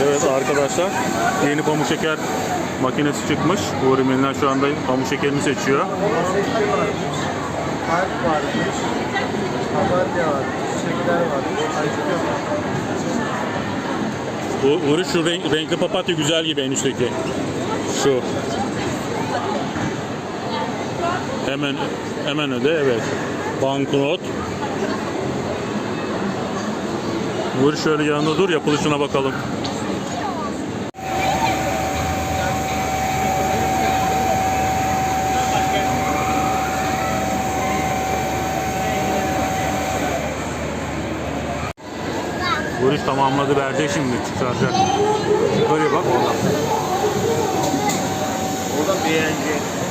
Evet arkadaşlar, yeni pamuk şeker makinesi çıkmış. Uğur Emin'den şu anda pamuk şekerini seçiyor. Harp var, Kabarya var, çiçekler var, Uğur şu renkli papatya güzel gibi en üstteki. Şu. Hemen öde, evet. Banknot. Uğur şöyle yanında dur, yapılışına bakalım. Bu iş tamamladı, verecek şimdi, çıkaracak. Yukarıya bak orada. o da beğenecek.